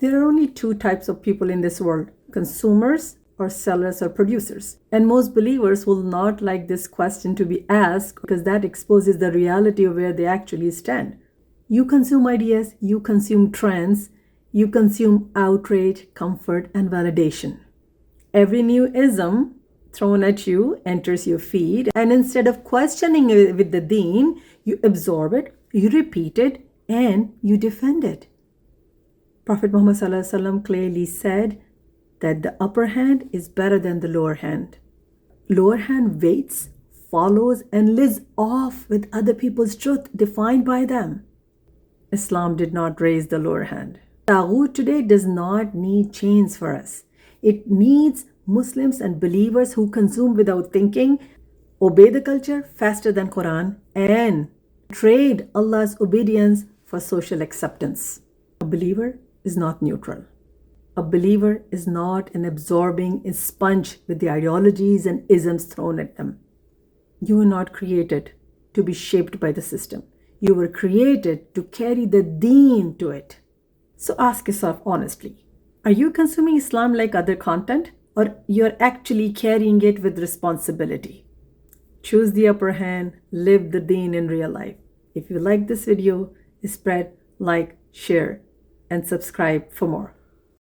There are only two types of people in this world: consumers or sellers or producers. And most believers will not like this question to be asked because that exposes the reality of where they actually stand. You consume ideas, you consume trends, you consume outrage, comfort, and validation. Every new ism thrown at you enters your feed, and instead of questioning it with the Deen, you absorb it, you repeat it, and you defend it. Prophet Muhammad ﷺ clearly said that the upper hand is better than the lower hand. Lower hand waits, follows, and lives off with other people's truth defined by them. Islam did not raise the lower hand. Taghut today does not need chains for us. It needs Muslims and believers who consume without thinking, obey the culture faster than Quran, and trade Allah's obedience for social acceptance. A believer is not neutral. A believer is not an absorbing sponge with the ideologies and isms thrown at them. You were not created to be shaped by the system. You were created to carry the Deen to it. So ask yourself honestly, are you consuming Islam like other content, or you're actually carrying it with responsibility? Choose the upper hand, live the Deen in real life. If you like this video, spread, like, share, and subscribe for more.